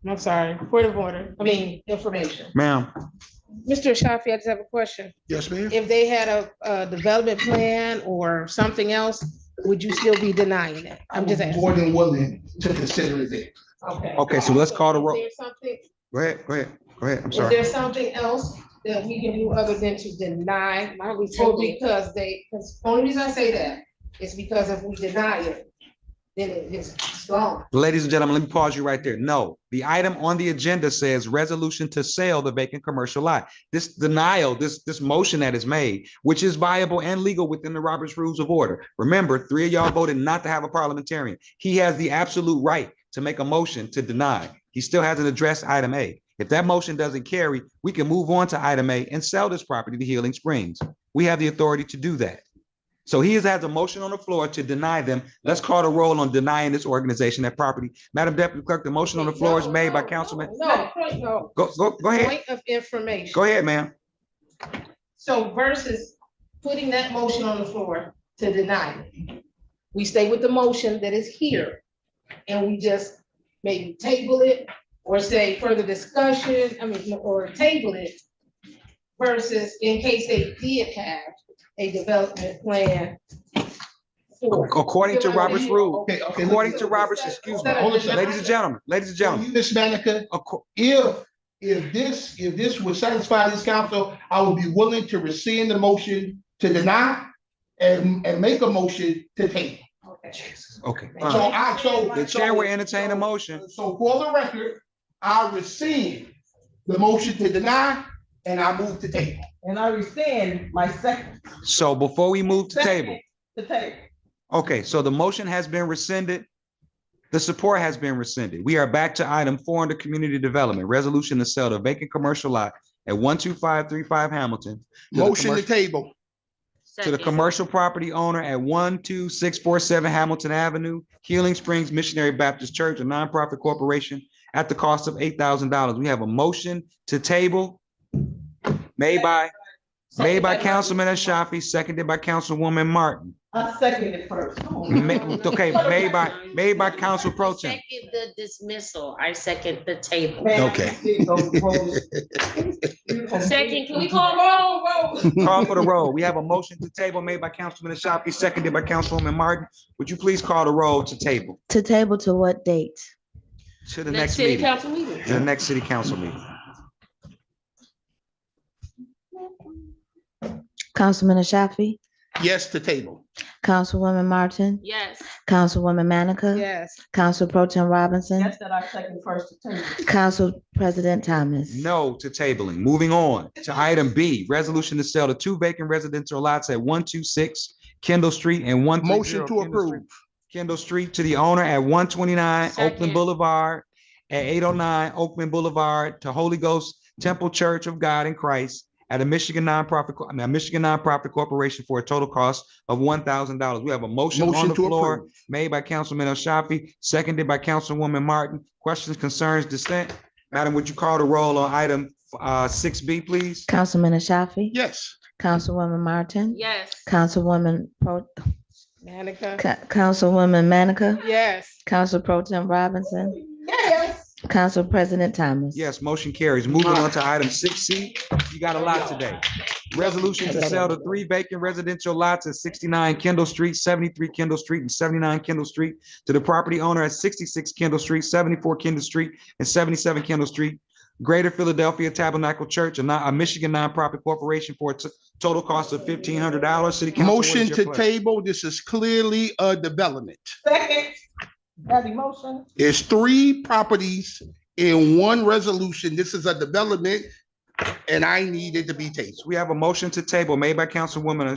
Point of order. Information. Ma'am, Mr. Shafi, I just have a question. Yes, ma'am. If they had a development plan or something else, would you still be denying it? I'm just asking. More than willing to consider it there. Okay. okay, so let's call the roll. Is there something, Go ahead, I'm is sorry. there something else that we can do other than to deny? Or because because the only reason I say that is because if we deny it, then it's gone. Ladies and gentlemen, let me pause you right there. No, the item on the agenda says resolution to sell the vacant commercial lot. This denial, this motion that is made, which is viable and legal within the Robert's Rules of Order. Remember, 3 of y'all voted not to have a parliamentarian. He has the absolute right to make a motion to deny. He still hasn't addressed item A. If that motion doesn't carry, we can move on to item A and sell this property to Healing Springs. We have the authority to do that. So he has a motion on the floor to deny them. Let's call the roll on denying this organization that property. Madam Deputy Clerk, the motion on the floor is made by Councilman. No. Go ahead. Point of information. Go ahead, ma'am. So versus putting that motion on the floor to deny it, we stay with the motion that is here. And we just maybe table it or say further discussion, or table it. Versus in case they did have a development plan. According to Robert's rule, Okay, according to Robert's, excuse me, Hold on a second. ladies and gentlemen, Ms. Manica, if this would satisfy this council, I would be willing to rescind the motion to deny and make a motion to table. okay. The chair will entertain a motion. So for the record, I rescind the motion to deny and I move to table. And I rescind my second. So before we move to table, The table. okay, so the motion has been rescinded. The support has been rescinded. We are back to item 4 under community development, resolution to sell the vacant commercial lot at 12535 Hamilton. Motion to table. To the commercial property owner at 12647 Hamilton Avenue, Healing Springs Missionary Baptist Church, a nonprofit corporation, at the cost of $8,000. We have a motion to table made by Councilman Ashafi, seconded by Councilwoman Martin. I second it first. Okay, made by Council Pro Tem. Second the dismissal. I second the table. Okay. Second, can we call roll? Call for the roll. We have a motion to table made by Councilman Ashafi, seconded by Councilwoman Martin. Would you please call the roll to table? To table to what date? To the Next next city meeting. council meeting. To the next city council meeting. Councilman Ashafi, Yes to table. Councilwoman Martin, Yes. Councilwoman Manica, Yes. Council Pro Tem Robinson, Yes, that I second first to table. Council President Thomas. No to tabling. Moving on to item B, resolution to sell the 2 vacant residential lots at 126 Kendall Street and 130 Motion to approve. Kendall Street to the owner at 129 Second. Oakland Boulevard, at 809 Oakland Boulevard to Holy Ghost Temple Church of God in Christ at a Michigan nonprofit corporation for a total cost of $1,000. We have a motion on Motion the to floor approve. made by Councilman Ashafi, seconded by Councilwoman Martin. Questions, concerns, dissent? Madam, would you call the roll on item 6B, please? Councilman Ashafi, Yes. Councilwoman Martin, Yes. Councilwoman Manica. Councilwoman Manica, Yes. Council Pro Tem Robinson, Yes. Council President Thomas. Yes, motion carries. Moving on to item 6C. You got a lot today. Resolution to sell the 3 vacant residential lots at 69 Kendall Street, 73 Kendall Street, and 79 Kendall Street to the property owner at 66 Kendall Street, 74 Kendall Street, and 77 Kendall Street, Greater Philadelphia Tabernacle Church, a Michigan nonprofit corporation for a total cost of $1,500. City Council. what is Motion your to pleasure? table. This is clearly a development. Second. That emotion. It's 3 properties in one resolution. This is a development and I need it to be tabled. We have a motion to table made by Councilman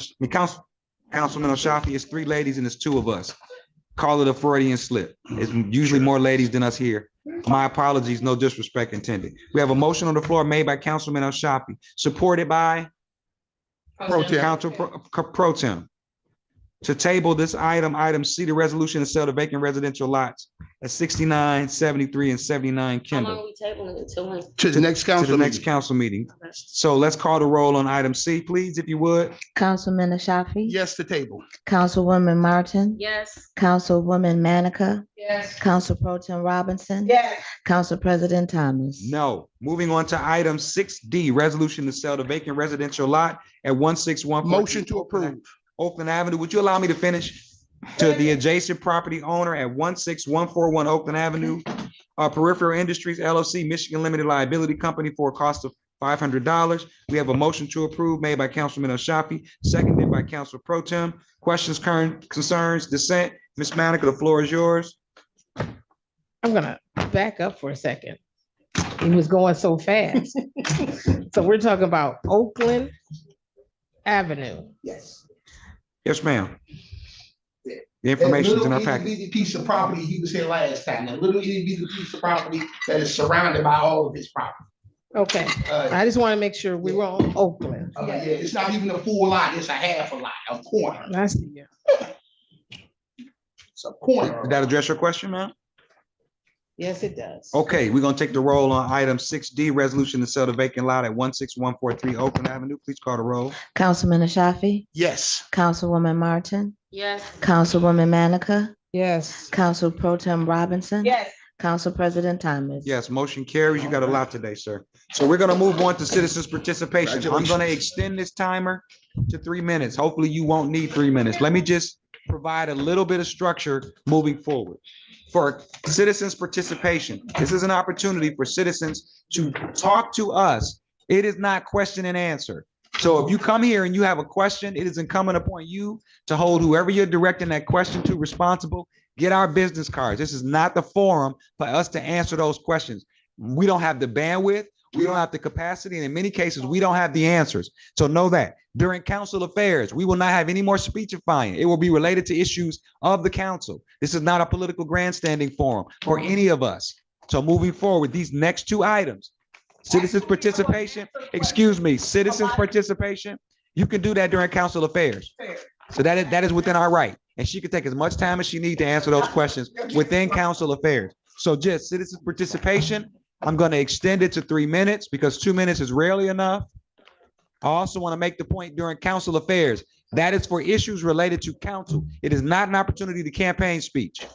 Ashafi. It's 3 ladies and it's 2 of us. Call it a Freudian slip. It's usually more ladies than us here. My apologies, no disrespect intended. We have a motion on the floor made by Councilman Ashafi, supported by Pro Tem. Council Pro Tem. To table this item C, the resolution to sell the vacant residential lots at 69, 73, and 79 How long Kendall are we tabling it until when? To the next to council the next meeting. council meeting. So let's call the roll on item C, please, if you would. Councilman Ashafi, Yes to table. Councilwoman Martin, Yes. Councilwoman Manica, Yes. Council Pro Tem Robinson, Yes. Council President Thomas. No. Moving on to item 6D, resolution to sell the vacant residential lot at 161. Motion to approve. Oakland Avenue. Would you allow me to finish? To the adjacent property owner at 16141 Oakland Avenue, Peripheral Industries LLC, Michigan Limited Liability Company for a cost of $500. We have a motion to approve made by Councilman Ashafi, seconded by Council Pro Tem. Questions, concerns, dissent? Ms. Manica, the floor is yours. I'm gonna back up for a second. He was going so fast. So we're talking about Oakland Avenue. Yes. Yes, ma'am. The information is in our That little packet. itty bitty piece of property, he was here last time, that little itty bitty piece of property that is surrounded by all of his property. Okay, I just want to make sure we were on Oakland. Yeah, it's not even a full lot, it's a half a lot, a corner, I see you. it's a corner. Did that address your question, ma'am? Yes, it does. Okay, we're gonna take the roll on item 6D, resolution to sell the vacant lot at 16143 Oakland Avenue. Please call the roll. Councilman Ashafi, Yes. Councilwoman Martin, Yes. Councilwoman Manica, Yes. Council Pro Tem Robinson. Yes. Council President Thomas. Yes, motion carries. You got a lot today, sir. So we're gonna move on to citizens' participation. I'm gonna extend this timer to 3 minutes. Hopefully you won't need 3 minutes. Let me just provide a little bit of structure moving forward. For citizens' participation, this is an opportunity for citizens to talk to us. It is not question and answer. So if you come here and you have a question, it is incumbent upon you to hold whoever you're directing that question to responsible. Get our business cards. This is not the forum for us to answer those questions. We don't have the bandwidth. We don't have the capacity. And in many cases, we don't have the answers. So know that during council affairs, we will not have any more speechifying. It will be related to issues of the council. This is not a political grandstanding forum for any of us. So moving forward, these next two items, citizens participation, citizens participation, you can do that during council affairs. So that is within our right. And she can take as much time as she needs to answer those questions within council affairs. So just citizen participation, I'm going to extend it to 3 minutes because 2 minutes is rarely enough. I also want to make the point during council affairs, that is for issues related to council. It is not an opportunity to campaign speech.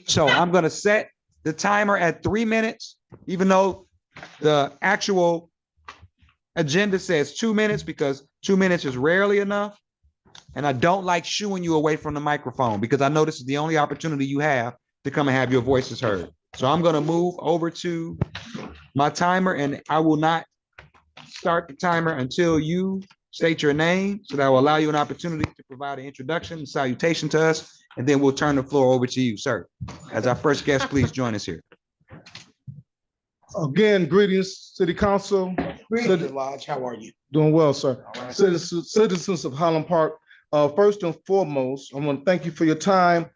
So I'm going to set the timer at 3 minutes, even though the actual agenda says 2 minutes because 2 minutes is rarely enough. And I don't like shooing you away from the microphone because I know this is the only opportunity you have to come and have your voices heard. So I'm going to move over to my timer and I will not start the timer until you state your name. So that will allow you an opportunity to provide an introduction and salutation to us. And then we'll turn the floor over to you, sir. As our first guest, please join us here. Again, greetings, City Council. Greetings, Lodge, how are you? Doing well, sir. Citizens of Highland Park, first and foremost, I want to thank you for your time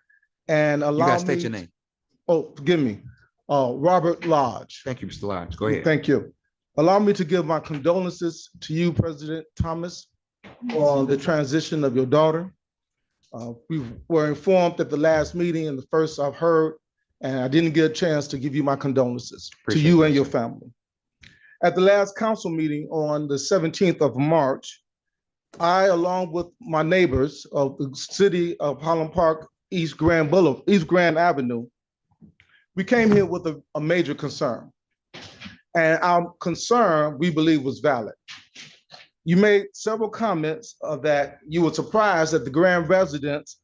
and You allow guys state me. your name. Oh, forgive me. Robert Lodge. Thank you, Mr. Lodge. Go ahead. Thank you. Allow me to give my condolences to you, President Thomas, on the transition of your daughter. We were informed at the last meeting and the first I've heard, and I didn't get a chance to give you my condolences to you and your family. At the last council meeting on the 17th of March, I, along with my neighbors of the city of Highland Park, East Grand Avenue, we came here with a major concern. And our concern, we believe, was valid. You made several comments that you were surprised that the Grand residents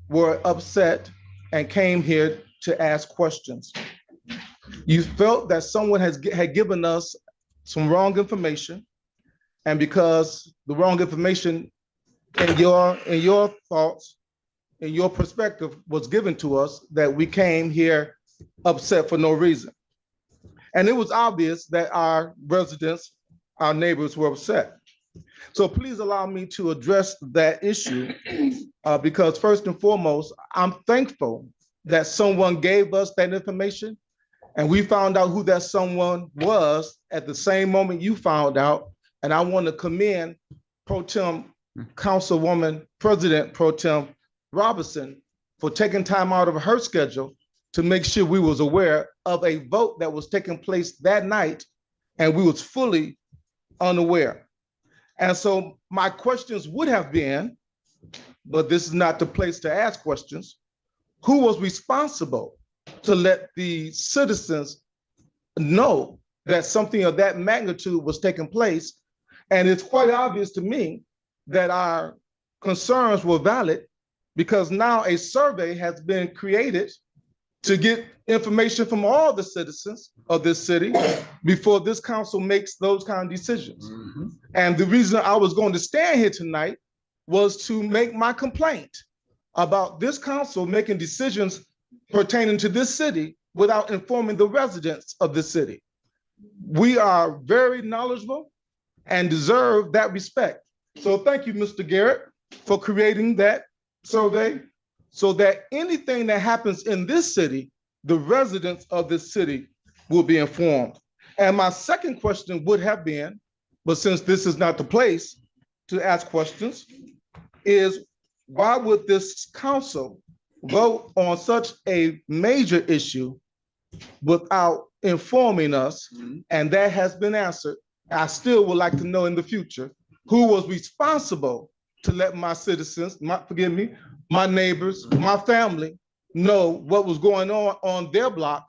were upset and came here to ask questions. You felt that someone had given us some wrong information, and because the wrong information in your thoughts, in your perspective was given to us, that we came here upset for no reason. And it was obvious that our residents, our neighbors were upset. So please allow me to address that issue because first and foremost, I'm thankful that someone gave us that information and we found out who that someone was at the same moment you found out. And I want to commend Pro Tem Councilwoman President Pro Tem Robinson for taking time out of her schedule to make sure we was aware of a vote that was taking place that night and we was fully unaware. And so my questions would have been, but this is not the place to ask questions, who was responsible to let the citizens know that something of that magnitude was taking place? And it's quite obvious to me that our concerns were valid because now a survey has been created to get information from all the citizens of this city before this council makes those kind of decisions. Mm-hmm. And the reason I was going to stand here tonight was to make my complaint about this council making decisions pertaining to this city without informing the residents of this city. We are very knowledgeable and deserve that respect. So thank you, Mr. Garrett, for creating that survey so that anything that happens in this city, the residents of this city will be informed. And my second question would have been, but since this is not the place to ask questions, is why would this council vote on such a major issue without informing us? And that has been answered. I still would like to know in the future, who was responsible to let my citizens, my neighbors, my family know what was going on their block,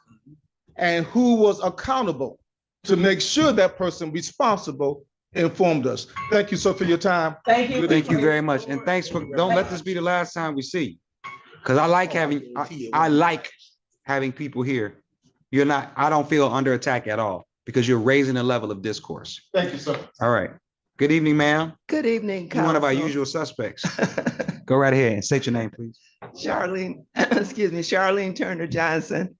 and who was accountable to make sure that person responsible informed us. Thank you, sir, for your time. Thank you. Thank you very much. And thanks for, don't let this be the last time we see you. Because I like having, I like having people here. You're not, I don't feel under attack at all because you're raising the level of discourse. Thank you, sir. All right. Good evening, ma'am. Good evening, You're one of our council. usual suspects. Go right ahead and state your name, please. Charlene, excuse me, Charlene Turner Johnson,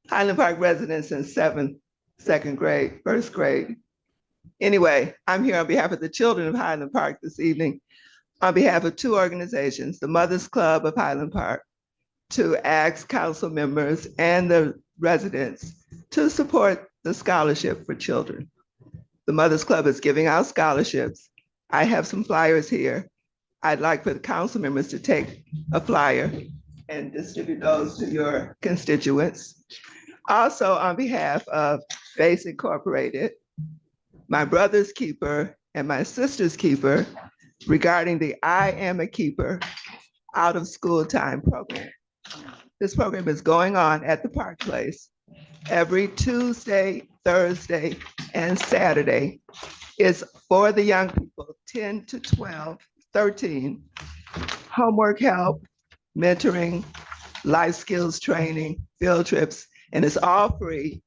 Highland Park resident since second grade, first grade. Anyway, I'm here on behalf of the children of Highland Park this evening, on behalf of two organizations, the Mothers Club of Highland Park, to ask council members and the residents to support the scholarship for children. The Mothers Club is giving out scholarships. I have some flyers here. I'd like for the council members to take a flyer and distribute those to your constituents. Also, on behalf of Base Incorporated, my brother's keeper and my sister's keeper, regarding the I Am a Keeper out of school time program. This program is going on at the Park Place every Tuesday, Thursday, and Saturday. It's for the young people, 10 to 12, 13, homework help, mentoring, life skills training, field trips, and it's all free.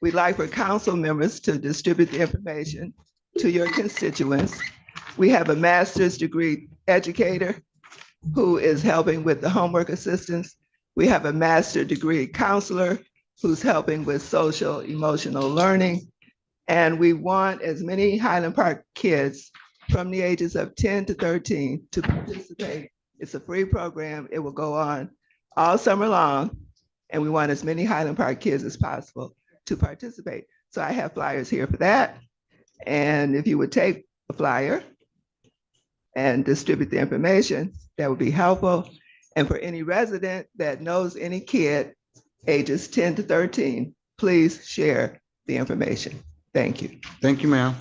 We'd like for council members to distribute the information to your constituents. We have a master's degree educator who is helping with the homework assistance. We have a master's degree counselor who's helping with social emotional learning. And we want as many Highland Park kids from the ages of 10 to 13 to participate. It's a free program. It will go on all summer long. And we want as many Highland Park kids as possible to participate. So I have flyers here for that. And if you would take a flyer and distribute the information, that would be helpful. And for any resident that knows any kid ages 10 to 13, please share the information. Thank you. Thank you, ma'am.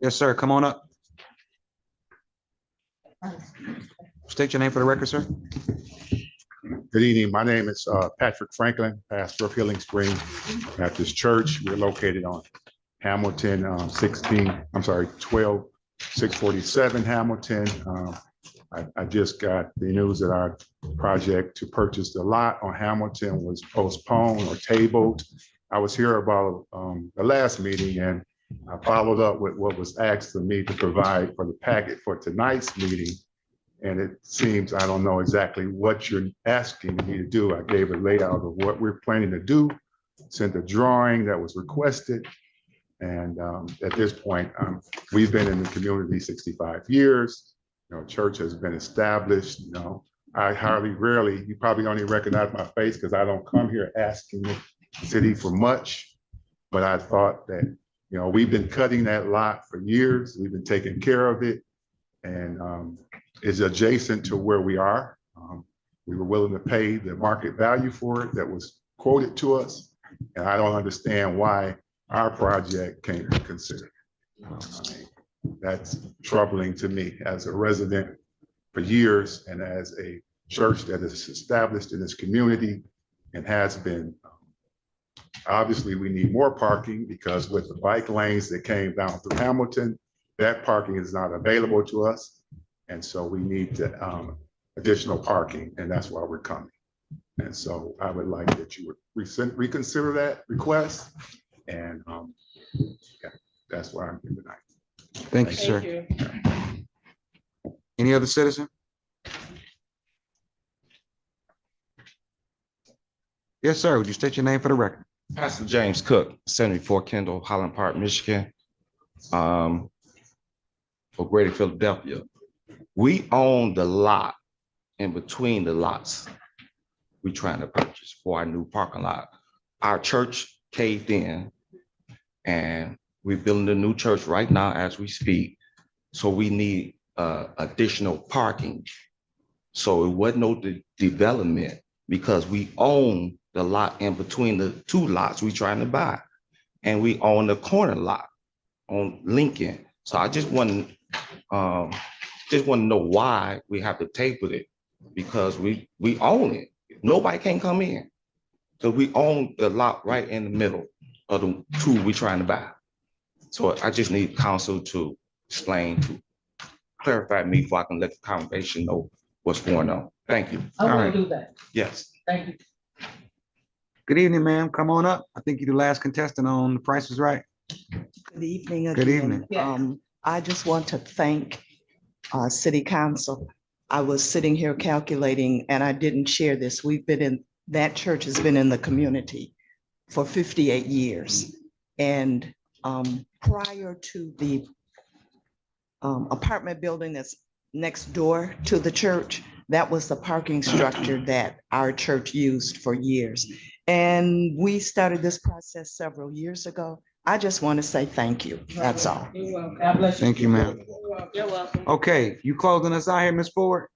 Yes, sir. Come on up. State your name for the record, sir. Good evening. My name is Patrick Franklin, pastor of Healing Spring Baptist Church. We're located on Hamilton 12647 Hamilton. I just got the news that our project to purchase the lot on Hamilton was postponed or tabled. I was here about the last meeting, and I followed up with what was asked of me to provide for the packet for tonight's meeting. And it seems, I don't know exactly what you're asking me to do. I gave a layout of what we're planning to do, sent a drawing that was requested. And at this point, we've been in the community 65 years. You know, church has been established. You know, I rarely, you probably only recognize my face because I don't come here asking the city for much. But I thought that, you know, we've been cutting that lot for years. We've been taking care of it. And is adjacent to where we are. We were willing to pay the market value for it that was quoted to us. And I don't understand why our project can't be considered. That's troubling to me as a resident for years and as a church that is established in this community and has been. Obviously, we need more parking because with the bike lanes that came down through Hamilton, that parking is not available to us. And so we need additional parking, and that's why we're coming. And so I would like that you would reconsider that request. And yeah, that's why I'm here tonight. Thank you, sir. Any other citizen? Yes, sir. Would you state your name for the record? Pastor James Cook, 74 Kendall, Highland Park, Michigan, for Greater Philadelphia. We own the lot in between the lots we trying to purchase for our new parking lot. Our church caved in and we're building a new church right now as we speak. So we need additional parking. So it wasn't no development because we own the lot in between the two lots we trying to buy. And we own the corner lot on Lincoln. So I just want to know why we have to table it, because we own it. Nobody can come in. So we own the lot right in the middle of the two we're trying to buy. So I just need council to explain, to clarify me before I can let the congregation know what's going on. Thank you. I All will right. do that. Yes. Thank you. Good evening, ma'am. Come on up. I think you're the last contestant on The Price is Right. Good evening Good again. evening. Yeah. I just want to thank City Council. I was sitting here calculating, and I didn't share this. That church has been in the community for 58 years. And prior to the apartment building that's next door to the church, that was the parking structure that our church used for years. And we started this process several years ago. I just want to say thank you. That's all. You're welcome. God bless you. Thank you, ma'am. You're welcome. Okay, you closing us out here, Ms. Ford?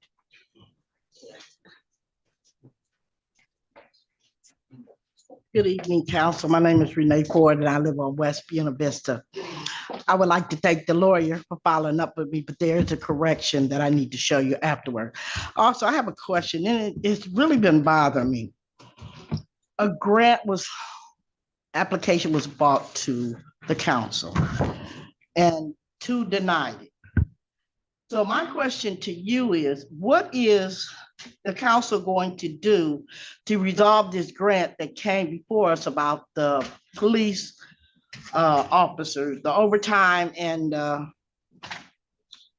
Good evening, council. My name is Renee Ford and I live on West Buena Vista. I would like to thank the lawyer for following up with me, but there is a correction that I need to show you afterward. Also, I have a question and it's really been bothering me. A application was brought to the council and two denied it. So my question to you is, what is the council going to do to resolve this grant that came before us about the police officers, the overtime and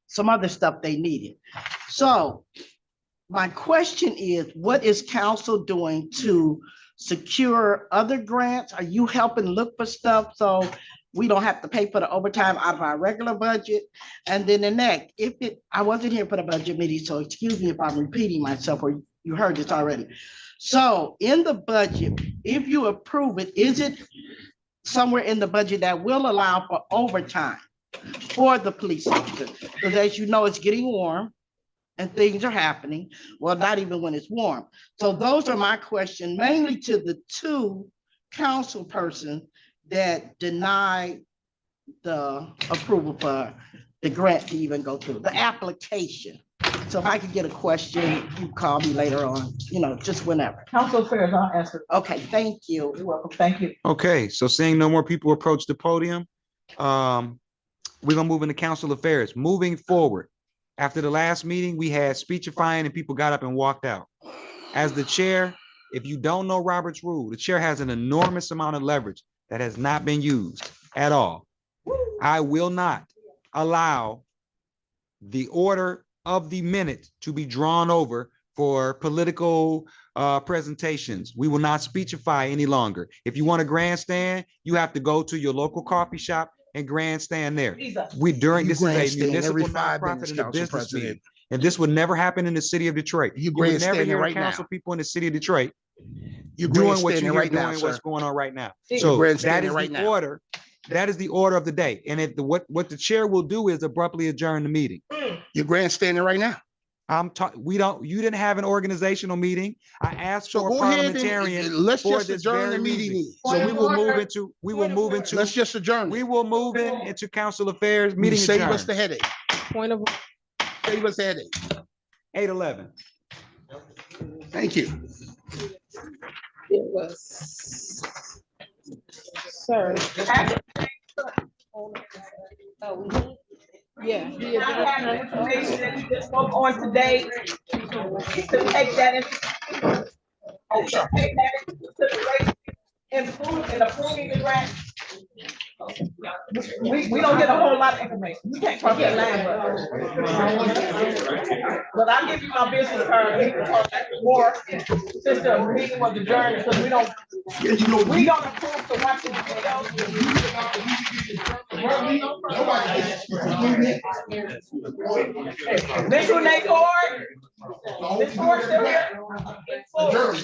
some other stuff they needed? So my question is, what is council doing to secure other grants? Are you helping look for stuff so we don't have to pay for the overtime out of our regular budget? And then the next, I wasn't here for the budget meeting, so excuse me if I'm repeating myself or you heard this already. So in the budget, if you approve it, is it somewhere in the budget that will allow for overtime for the police officers? Because as you know, it's getting warm and things are happening. Well, not even when it's warm. So those are my questions, mainly to the two council persons that denied the approval for the grant to even go through, the application. So if I could get a question, you call me later on, just whenever. Council Affairs, I'll answer. Okay, thank you. You're welcome. Thank you. Okay, so seeing no more people approach the podium, we're gonna move into council affairs. Moving forward, after the last meeting, we had speechifying and people got up and walked out. As the chair, if you don't know Robert's rule, the chair has an enormous amount of leverage that has not been used at all. I will not allow the order of the minute to be drawn over for political presentations. We will not speechify any longer. If you want to grandstand, you have to go to your local coffee this is a municipal nonprofit and a business meeting. And this would never happen in the city of Detroit. You would never hear council people in the city of Detroit doing what you're doing, what's going on right now. So that is the order. That is the order of the day. And what the chair will do is abruptly adjourn the meeting. You're grandstanding right now. You didn't have an organizational meeting. I asked for a parliamentarian. Let's just adjourn the meeting. So we will move into. Let's just adjourn. We will move into council affairs meeting. Save us the headache. Point of. Save us the headache. 8:11. Thank you. It was. Sir. Yeah. I have information that we just spoke on today to take that into consideration in approving the grant. We don't get a whole lot of information. You can't cross that line, but I'll give you my business card. We can talk more since the meeting was adjourned, because we don't approve to watch the videos. This who Nate Ford? This Ford still here? Ford.